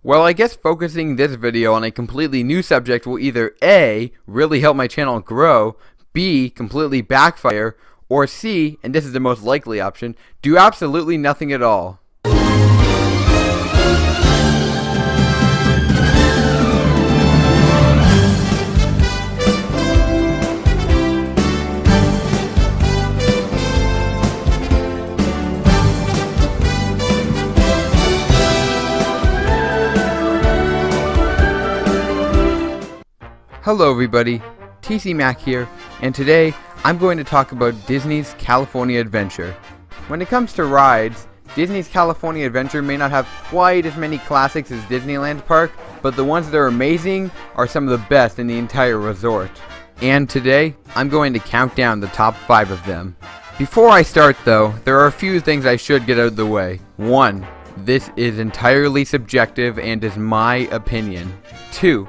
Well, I guess focusing this video on a completely new subject will either A, really help my channel grow, B, completely backfire, or C, and this is the most likely option, do absolutely nothing at all. Hello everybody, MACK here, and today I'm going to talk about Disney's California Adventure. When it comes to rides, Disney's California Adventure may not have quite as many classics as Disneyland Park, but the ones that are amazing are some of the best in the entire resort. And today, I'm going to count down the top 5 of them. Before I start though, there are a few things I should get out of the way. 1. This is entirely subjective and is my opinion. 2.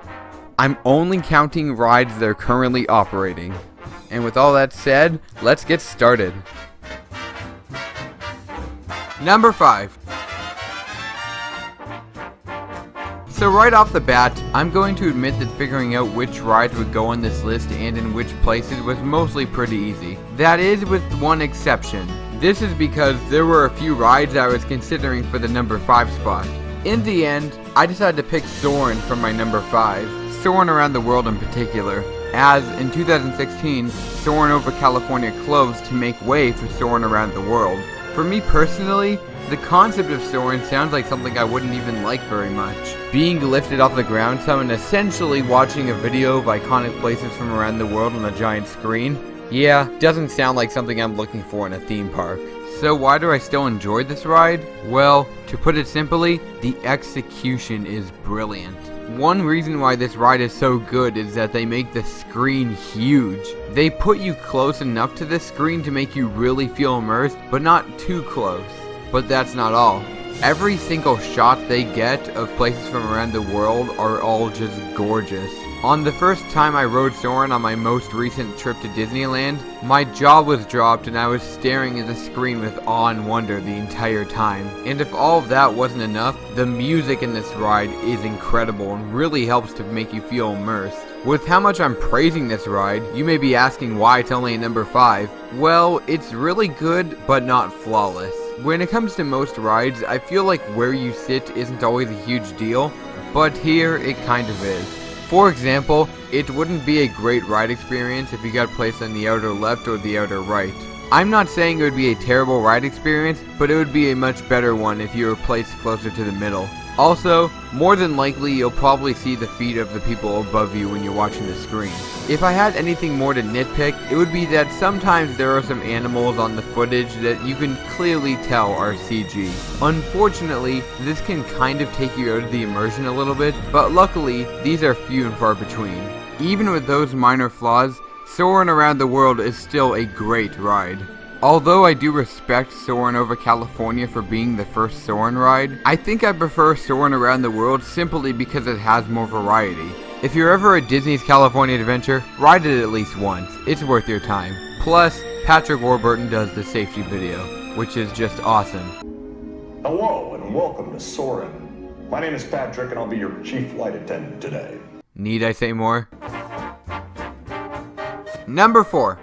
I'm only counting rides that are currently operating. And with all that said, let's get started. Number 5. So right off the bat, I'm going to admit that figuring out which rides would go on this list and in which places was mostly pretty easy. That is with one exception. This is because there were a few rides I was considering for the number 5 spot. In the end, I decided to pick Soarin' from my number 5. Soarin' Around the World in particular, as in 2016, Soarin' Over California closed to make way for Soarin' Around the World. For me personally, the concept of Soarin' sounds like something I wouldn't even like very much. Being lifted off the ground some and essentially watching a video of iconic places from around the world on a giant screen, yeah, doesn't sound like something I'm looking for in a theme park. So why do I still enjoy this ride? Well, to put it simply, the execution is brilliant. One reason why this ride is so good is that they make the screen huge. They put you close enough to the screen to make you really feel immersed, but not too close. But that's not all. Every single shot they get of places from around the world are all just gorgeous. On the first time I rode Soarin' on my most recent trip to Disneyland, my jaw was dropped and I was staring at the screen with awe and wonder the entire time. And if all of that wasn't enough, the music in this ride is incredible and really helps to make you feel immersed. With how much I'm praising this ride, you may be asking why it's only a number 5. Well, it's really good, but not flawless. When it comes to most rides, I feel like where you sit isn't always a huge deal, but here it kind of is. For example, it wouldn't be a great ride experience if you got placed on the outer left or the outer right. I'm not saying it would be a terrible ride experience, but it would be a much better one if you were placed closer to the middle. Also, more than likely you'll probably see the feet of the people above you when you're watching the screen. If I had anything more to nitpick, it would be that sometimes there are some animals on the footage that you can clearly tell are CG. Unfortunately, this can kind of take you out of the immersion a little bit, but luckily, these are few and far between. Even with those minor flaws, Soarin' Around the World is still a great ride. Although I do respect Soarin' Over California for being the first Soarin' ride, I think I prefer Soarin' Around the World simply because it has more variety. If you're ever at Disney's California Adventure, ride it at least once. It's worth your time. Plus, Patrick Warburton does the safety video, which is just awesome. Hello and welcome to Soarin'. My name is Patrick and I'll be your chief flight attendant today. Need I say more? Number 4.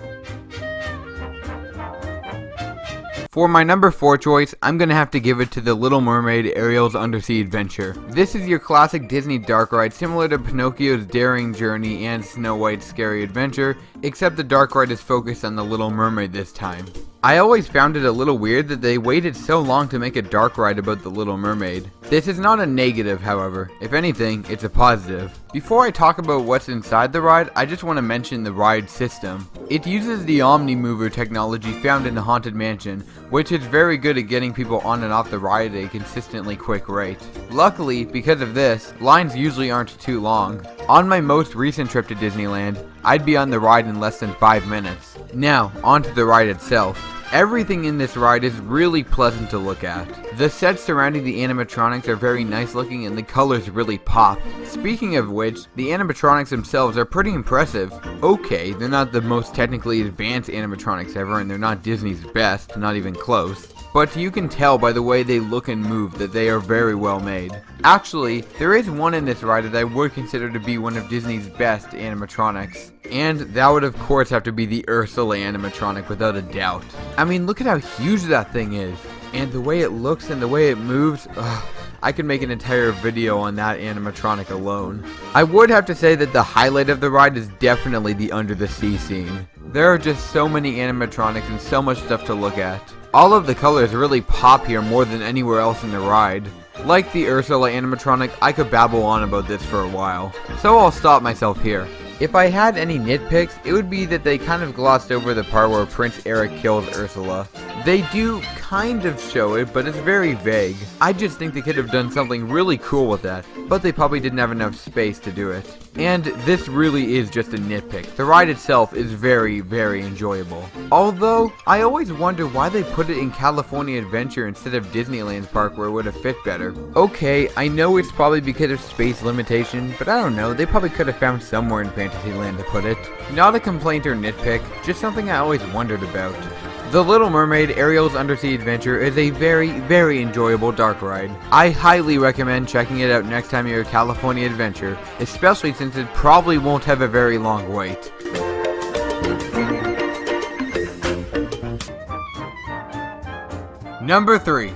For my number 4 choice, I'm gonna have to give it to The Little Mermaid Ariel's Undersea Adventure. This is your classic Disney dark ride similar to Pinocchio's Daring Journey and Snow White's Scary Adventure, except the dark ride is focused on the Little Mermaid this time. I always found it a little weird that they waited so long to make a dark ride about the Little Mermaid. This is not a negative, however. If anything, it's a positive. Before I talk about what's inside the ride, I just want to mention the ride system. It uses the Omni Mover technology found in the Haunted Mansion, which is very good at getting people on and off the ride at a consistently quick rate. Luckily, because of this, lines usually aren't too long. On my most recent trip to Disneyland, I'd be on the ride in less than 5 minutes. Now, onto the ride itself. Everything in this ride is really pleasant to look at. The sets surrounding the animatronics are very nice looking and the colors really pop. Speaking of which, the animatronics themselves are pretty impressive. Okay, they're not the most technically advanced animatronics ever and they're not Disney's best, not even close. but you can tell by the way they look and move that they are very well made. Actually, there is one in this ride that I would consider to be one of Disney's best animatronics. And that would of course have to be the Ursula animatronic without a doubt. I mean, look at how huge that thing is. And the way it looks and the way it moves, I could make an entire video on that animatronic alone. I would have to say that the highlight of the ride is definitely the under the sea scene. There are just so many animatronics and so much stuff to look at. All of the colors really pop here more than anywhere else in the ride. Like the Ursula animatronic, I could babble on about this for a while, so I'll stop myself here. If I had any nitpicks, it would be that they kind of glossed over the part where Prince Eric kills Ursula. They do kind of show it, but it's very vague. I just think they could have done something really cool with that, but they probably didn't have enough space to do it. And this really is just a nitpick. The ride itself is very, very enjoyable. Although, I always wonder why they put it in California Adventure instead of Disneyland's park where it would have fit better. Okay, I know it's probably because of space limitation, but I don't know, they probably could have found somewhere in Fantasyland to put it. Not a complaint or nitpick, just something I always wondered about. The Little Mermaid Ariel's Undersea Adventure is a very, very enjoyable dark ride. I highly recommend checking it out next time you're at California Adventure, especially since it probably won't have a very long wait. Number 3.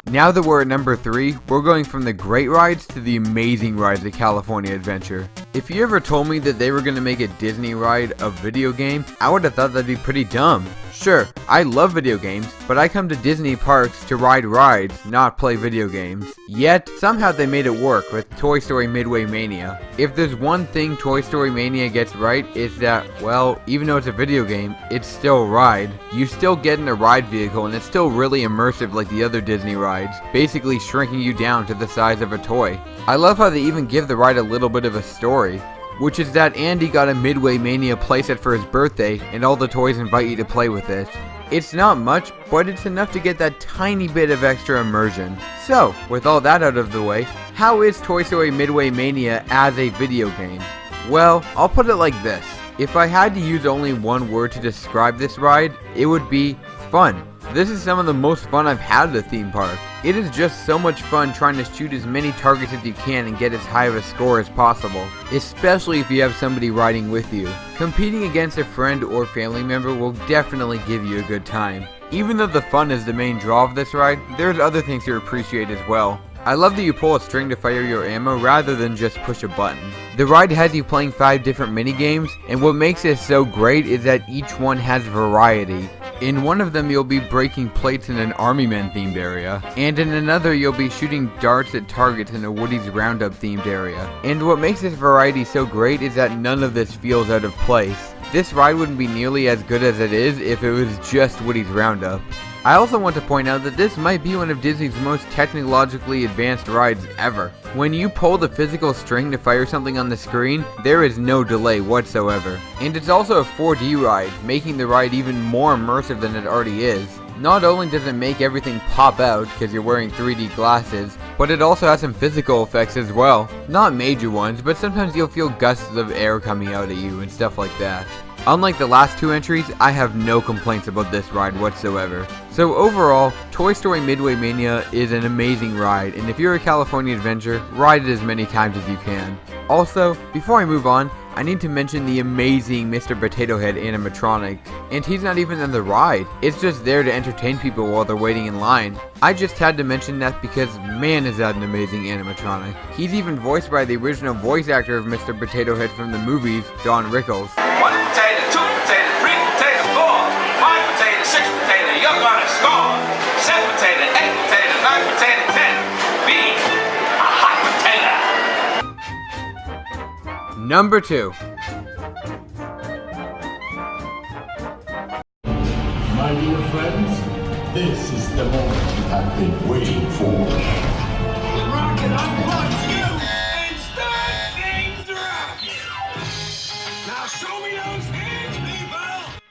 Now that we're at number 3, we're going from the great rides to the amazing rides at California Adventure. If you ever told me that they were going to make a Disney ride a video game, I would have thought that'd be pretty dumb. Sure, I love video games, but I come to Disney parks to ride rides, not play video games. Yet, somehow they made it work with Toy Story Midway Mania. If there's one thing Toy Story Mania gets right, it's that, well, even though it's a video game, it's still a ride. You still get in a ride vehicle and it's still really immersive like the other Disney rides, basically shrinking you down to the size of a toy. I love how they even give the ride a little bit of a story, which is that Andy got a Midway Mania playset for his birthday and all the toys invite you to play with it. It's not much, but it's enough to get that tiny bit of extra immersion. So, with all that out of the way, how is Toy Story Midway Mania as a video game? Well, I'll put it like this. If I had to use only one word to describe this ride, it would be fun. This is some of the most fun I've had at a theme park. It is just so much fun trying to shoot as many targets as you can and get as high of a score as possible, especially if you have somebody riding with you. Competing against a friend or family member will definitely give you a good time. Even though the fun is the main draw of this ride, there's other things to appreciate as well. I love that you pull a string to fire your ammo rather than just push a button. The ride has you playing 5 different mini games, and what makes it so great is that each one has variety. In one of them you'll be breaking plates in an Army Men themed area, and in another you'll be shooting darts at targets in a Woody's Roundup themed area. And what makes this variety so great is that none of this feels out of place. This ride wouldn't be nearly as good as it is if it was just Woody's Roundup. I also want to point out that this might be one of Disney's most technologically advanced rides ever. When you pull the physical string to fire something on the screen, there is no delay whatsoever. And it's also a 4D ride, making the ride even more immersive than it already is. Not only does it make everything pop out because you're wearing 3D glasses, but it also has some physical effects as well. Not major ones, but sometimes you'll feel gusts of air coming out at you and stuff like that. Unlike the last 2 entries, I have no complaints about this ride whatsoever. So overall, Toy Story Midway Mania is an amazing ride, and if you're a California Adventure, ride it as many times as you can. Also, before I move on, I need to mention the amazing Mr. Potato Head animatronic. And he's not even in the ride, it's just there to entertain people while they're waiting in line. I just had to mention that because man is that an amazing animatronic. He's even voiced by the original voice actor of Mr. Potato Head from the movies, Don Rickles. 1 potato, 2 potato, 3 potato, 4, 5 potato, 6 potato, you're gonna score. 7 potato, 8 potato, 9 potato, 10. Be a hot potato. Number 2. My dear friends, this is the moment you have been waiting for. Rocket unplugs you and start things rocking. Now show me those hands, people.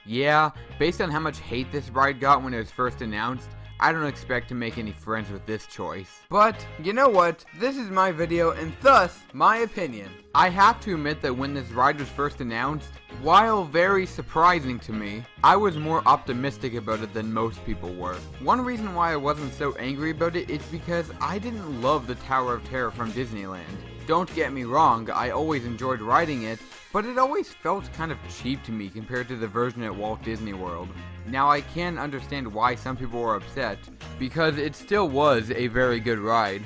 Yeah, based on how much hate this ride got when it was first announced, I don't expect to make any friends with this choice. But, you know what? This is my video and thus, my opinion. I have to admit that when this ride was first announced, while very surprising to me, I was more optimistic about it than most people were. One reason why I wasn't so angry about it is because I didn't love the Tower of Terror from Disneyland. Don't get me wrong, I always enjoyed riding it, but it always felt kind of cheap to me compared to the version at Walt Disney World. Now I can understand why some people were upset, because it still was a very good ride.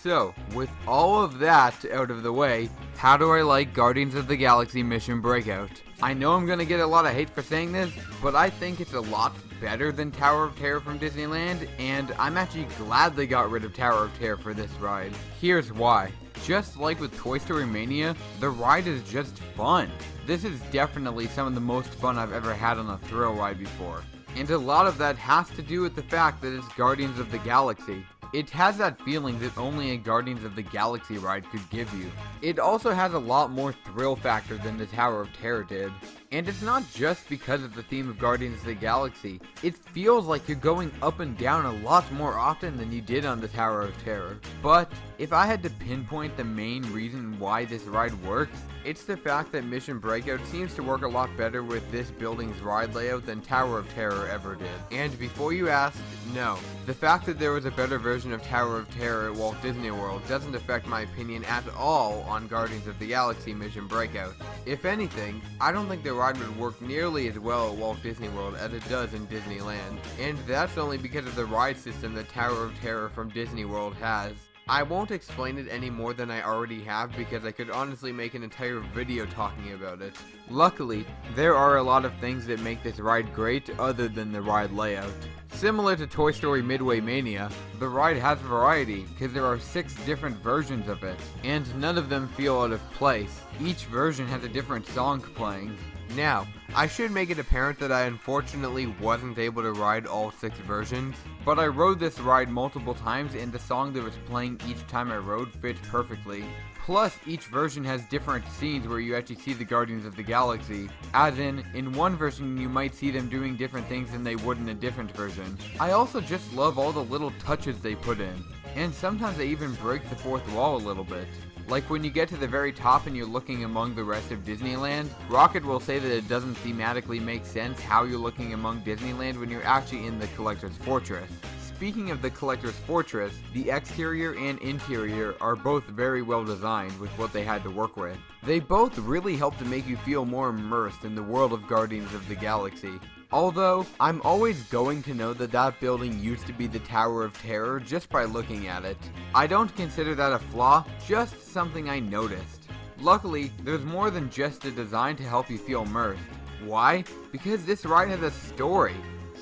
So, with all of that out of the way, how do I like Guardians of the Galaxy Mission Breakout? I know I'm gonna get a lot of hate for saying this, but I think it's a lot better than Tower of Terror from Disneyland, and I'm actually glad they got rid of Tower of Terror for this ride. Here's why. Just like with Toy Story Mania, the ride is just fun. This is definitely some of the most fun I've ever had on a thrill ride before. And a lot of that has to do with the fact that it's Guardians of the Galaxy. It has that feeling that only a Guardians of the Galaxy ride could give you. It also has a lot more thrill factor than the Tower of Terror did. And it's not just because of the theme of Guardians of the Galaxy. It feels like you're going up and down a lot more often than you did on the Tower of Terror. But if I had to pinpoint the main reason why this ride works, it's the fact that Mission Breakout seems to work a lot better with this building's ride layout than Tower of Terror ever did. And before you ask, no. The fact that there was a better version of Tower of Terror at Walt Disney World doesn't affect my opinion at all on Guardians of the Galaxy Mission Breakout. If anything, I don't think the ride would work nearly as well at Walt Disney World as it does in Disneyland. And that's only because of the ride system that Tower of Terror from Disney World has. I won't explain it any more than I already have because I could honestly make an entire video talking about it. Luckily, there are a lot of things that make this ride great other than the ride layout. Similar to Toy Story Midway Mania, the ride has variety because there are 6 different versions of it, and none of them feel out of place. Each version has a different song playing. Now, I should make it apparent that I unfortunately wasn't able to ride all 6 versions, but I rode this ride multiple times and the song that was playing each time I rode fit perfectly. Plus, each version has different scenes where you actually see the Guardians of the Galaxy, as in one version you might see them doing different things than they would in a different version. I also just love all the little touches they put in, and sometimes they even break the fourth wall a little bit. Like when you get to the very top and you're looking among the rest of Disneyland, Rocket will say that it doesn't thematically make sense how you're looking among Disneyland when you're actually in the Collector's Fortress. Speaking of the Collector's Fortress, the exterior and interior are both very well designed with what they had to work with. They both really help to make you feel more immersed in the world of Guardians of the Galaxy. Although, I'm always going to know that that building used to be the Tower of Terror just by looking at it. I don't consider that a flaw, just something I noticed. Luckily, there's more than just a design to help you feel immersed. Why? Because this ride has a story.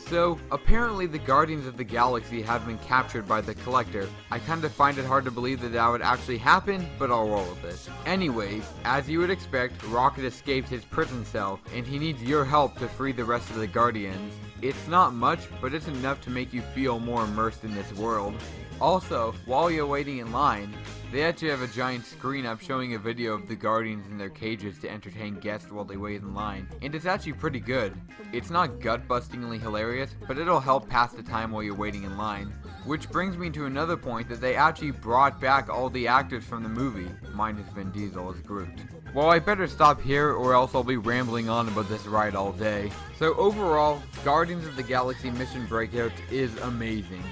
So, apparently the Guardians of the Galaxy have been captured by the Collector. I kinda find it hard to believe that that would actually happen, but I'll roll with it. Anyways, as you would expect, Rocket escaped his prison cell, and he needs your help to free the rest of the Guardians. It's not much, but it's enough to make you feel more immersed in this world. Also, while you're waiting in line, they actually have a giant screen up showing a video of the Guardians in their cages to entertain guests while they wait in line, and it's actually pretty good. It's not gut-bustingly hilarious, but it'll help pass the time while you're waiting in line. Which brings me to another point that they actually brought back all the actors from the movie, minus Vin Diesel as Groot. Well, I better stop here or else I'll be rambling on about this ride all day. So overall, Guardians of the Galaxy Mission Breakout is amazing.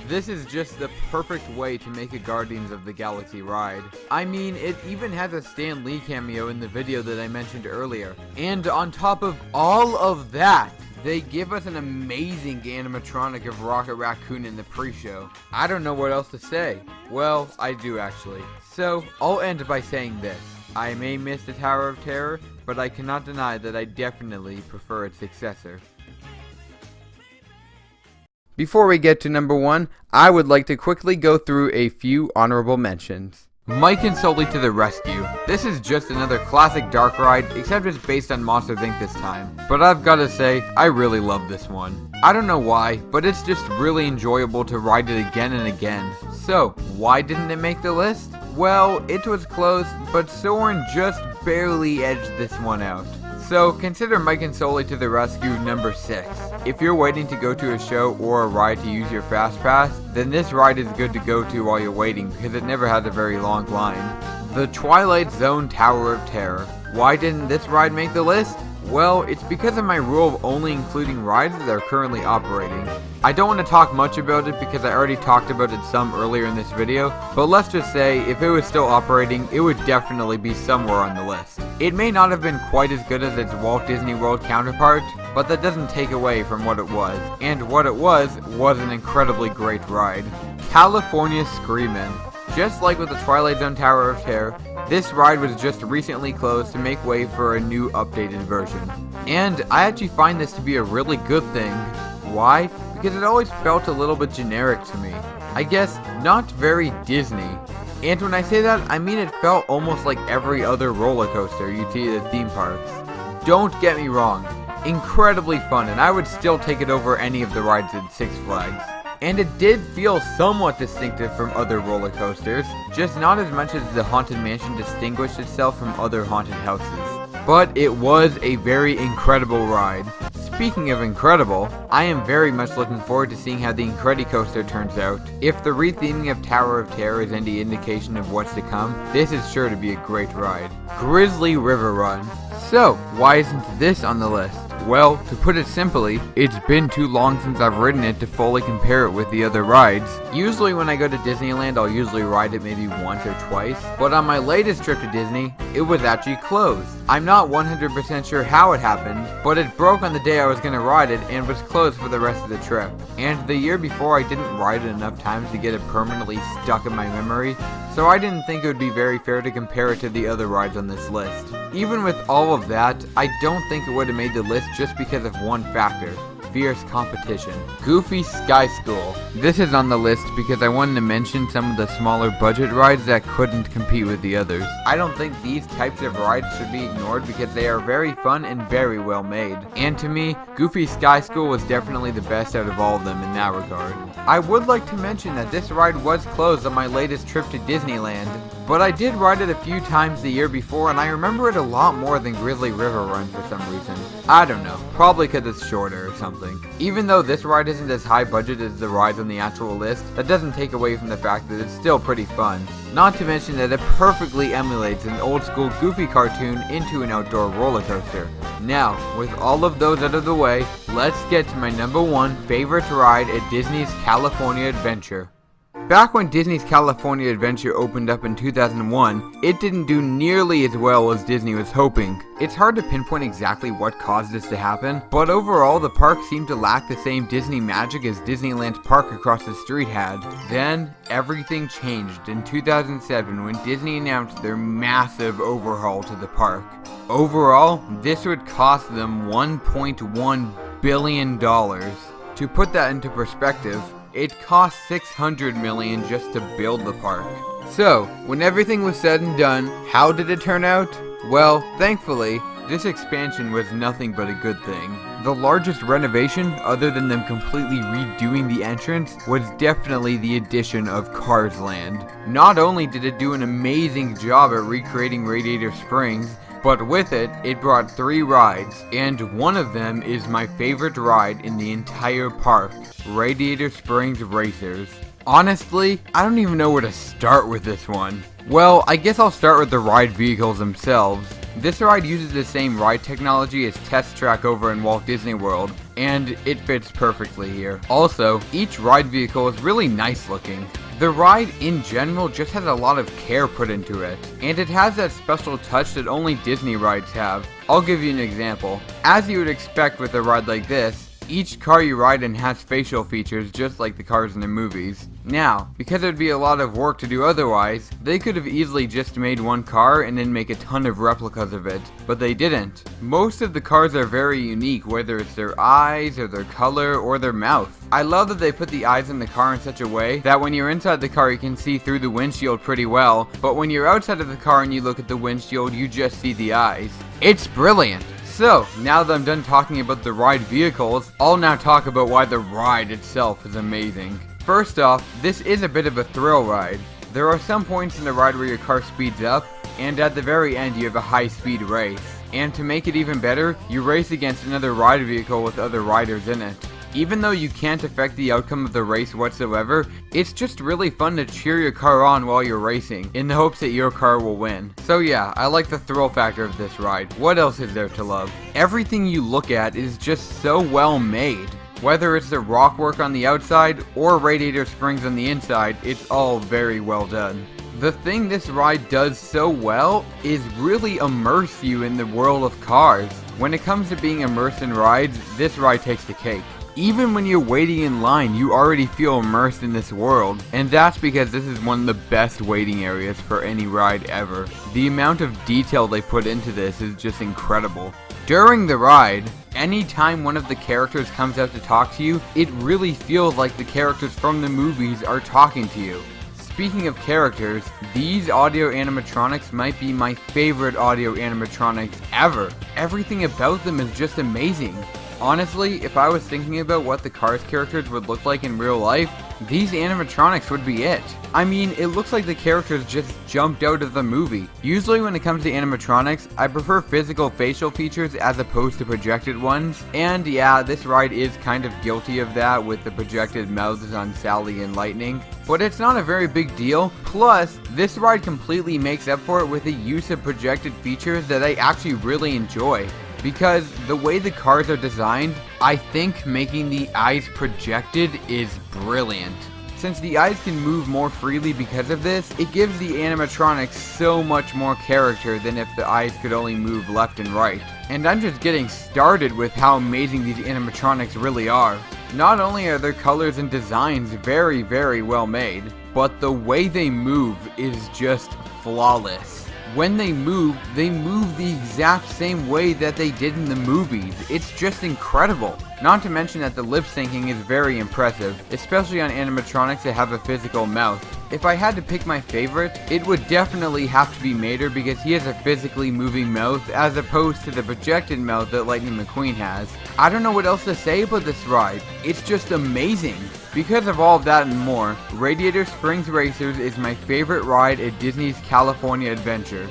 This is just the perfect way to make a Guardians of the Galaxy ride. I mean, it even has a Stan Lee cameo in the video that I mentioned earlier. And on top of all of that, they give us an amazing animatronic of Rocket Raccoon in the pre-show. I don't know what else to say. Well, I do actually. So, I'll end by saying this. I may miss the Tower of Terror, but I cannot deny that I definitely prefer its successor. Before we get to number 1, I would like to quickly go through a few honorable mentions. Mike and Sully to the rescue. This is just another classic dark ride, except it's based on Monsters Inc. this time. But I've gotta say, I really love this one. I don't know why, but it's just really enjoyable to ride it again and again. So, why didn't it make the list? Well, it was close, but Soarin' just barely edged this one out. So consider Mike and Sully to the rescue number 6. If you're waiting to go to a show or a ride to use your fast pass, then this ride is good to go to while you're waiting because it never has a very long line. The Twilight Zone Tower of Terror. Why didn't this ride make the list? Well, it's because of my rule of only including rides that are currently operating. I don't want to talk much about it because I already talked about it some earlier in this video, but let's just say if it was still operating, it would definitely be somewhere on the list. It may not have been quite as good as its Walt Disney World counterpart, but that doesn't take away from what it was, and what it was an incredibly great ride. California Screamin'. Just like with the Twilight Zone Tower of Terror, this ride was just recently closed to make way for a new updated version. And I actually find this to be a really good thing. Why? Because it always felt a little bit generic to me. I guess not very Disney. And when I say that, I mean it felt almost like every other roller coaster you'd see at the theme parks. Don't get me wrong, incredibly fun, and I would still take it over any of the rides at Six Flags. And it did feel somewhat distinctive from other roller coasters, just not as much as the Haunted Mansion distinguished itself from other haunted houses. But it was a very incredible ride. Speaking of incredible, I am very much looking forward to seeing how the Incredicoaster turns out. If the retheming of Tower of Terror is any indication of what's to come, this is sure to be a great ride. Grizzly River Run. So, why isn't this on the list? Well, to put it simply, it's been too long since I've ridden it to fully compare it with the other rides. Usually when I go to Disneyland, I'll usually ride it maybe once or twice, but on my latest trip to Disney, it was actually closed. I'm not 100% sure how it happened, but it broke on the day I was going to ride it and was closed for the rest of the trip. And the year before, I didn't ride it enough times to get it permanently stuck in my memory, so I didn't think it would be very fair to compare it to the other rides on this list. Even with all of that, I don't think it would have made the list just because of one factor: fierce competition. Goofy Sky School. This is on the list because I wanted to mention some of the smaller budget rides that couldn't compete with the others. I don't think these types of rides should be ignored because they are very fun and very well made. And to me, Goofy Sky School was definitely the best out of all of them in that regard. I would like to mention that this ride was closed on my latest trip to Disneyland, but I did ride it a few times the year before and I remember it a lot more than Grizzly River Run for some reason. I don't know, probably because it's shorter or something. Even though this ride isn't as high budget as the rides on the actual list, that doesn't take away from the fact that it's still pretty fun. Not to mention that it perfectly emulates an old school Goofy cartoon into an outdoor roller coaster. Now, with all of those out of the way, let's get to my number 1 favorite ride at Disney's California Adventure. Back when Disney's California Adventure opened up in 2001, it didn't do nearly as well as Disney was hoping. It's hard to pinpoint exactly what caused this to happen, but overall the park seemed to lack the same Disney magic as Disneyland Park across the street had. Then, everything changed in 2007 when Disney announced their massive overhaul to the park. Overall, this would cost them $1.1 billion. To put that into perspective, it cost $600 million just to build the park. So, when everything was said and done, how did it turn out? Well, thankfully, this expansion was nothing but a good thing. The largest renovation, other than them completely redoing the entrance, was definitely the addition of Cars Land. Not only did it do an amazing job at recreating Radiator Springs, but with it, it brought 3 rides, and one of them is my favorite ride in the entire park, Radiator Springs Racers. Honestly, I don't even know where to start with this one. Well, I guess I'll start with the ride vehicles themselves. This ride uses the same ride technology as Test Track over in Walt Disney World, and it fits perfectly here. Also, each ride vehicle is really nice looking. The ride in general just has a lot of care put into it, and it has that special touch that only Disney rides have. I'll give you an example. As you would expect with a ride like this, each car you ride in has facial features just like the cars in the movies. Now, because it would be a lot of work to do otherwise, they could have easily just made one car and then make a ton of replicas of it, but they didn't. Most of the cars are very unique, whether it's their eyes, or their color, or their mouth. I love that they put the eyes in the car in such a way that when you're inside the car you can see through the windshield pretty well, but when you're outside of the car and you look at the windshield you just see the eyes. It's brilliant! So, now that I'm done talking about the ride vehicles, I'll now talk about why the ride itself is amazing. First off, this is a bit of a thrill ride. There are some points in the ride where your car speeds up, and at the very end you have a high-speed race. And to make it even better, you race against another ride vehicle with other riders in it. Even though you can't affect the outcome of the race whatsoever, it's just really fun to cheer your car on while you're racing, in the hopes that your car will win. So yeah, I like the thrill factor of this ride. What else is there to love? Everything you look at is just so well made. Whether it's the rock work on the outside or radiator springs on the inside, it's all very well done. The thing this ride does so well is really immerse you in the world of cars. When it comes to being immersed in rides, this ride takes the cake. Even when you're waiting in line, you already feel immersed in this world, and that's because this is one of the best waiting areas for any ride ever. The amount of detail they put into this is just incredible. During the ride, anytime one of the characters comes out to talk to you, it really feels like the characters from the movies are talking to you. Speaking of characters, these audio animatronics might be my favorite audio animatronics ever. Everything about them is just amazing. Honestly, if I was thinking about what the Cars characters would look like in real life, these animatronics would be it. I mean, it looks like the characters just jumped out of the movie. Usually when it comes to animatronics, I prefer physical facial features as opposed to projected ones. And yeah, this ride is kind of guilty of that with the projected mouths on Sally and Lightning. But it's not a very big deal. Plus, this ride completely makes up for it with the use of projected features that I actually really enjoy. Because the way the cars are designed, I think making the eyes projected is brilliant. Since the eyes can move more freely because of this, it gives the animatronics so much more character than if the eyes could only move left and right. And I'm just getting started with how amazing these animatronics really are. Not only are their colors and designs very, very well made, but the way they move is just flawless. When they move the exact same way that they did in the movies. It's just incredible. Not to mention that the lip syncing is very impressive, especially on animatronics that have a physical mouth. If I had to pick my favorite, it would definitely have to be Mater because he has a physically moving mouth as opposed to the projected mouth that Lightning McQueen has. I don't know what else to say about this ride. It's just amazing. Because of all of that and more, Radiator Springs Racers is my favorite ride at Disney's California Adventure.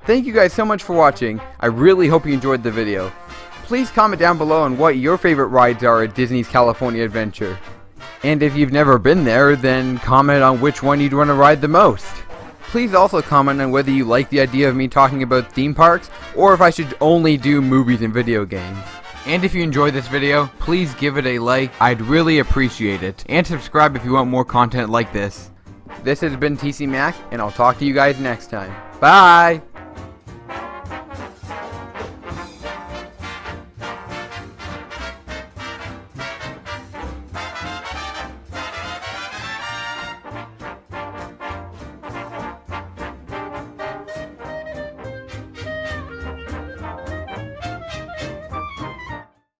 Thank you guys so much for watching. I really hope you enjoyed the video. Please comment down below on what your favorite rides are at Disney's California Adventure. And if you've never been there, then comment on which one you'd want to ride the most. Please also comment on whether you like the idea of me talking about theme parks, or if I should only do movies and video games. And if you enjoyed this video, please give it a like, I'd really appreciate it. And subscribe if you want more content like this. This has been TC Mack, and I'll talk to you guys next time. Bye!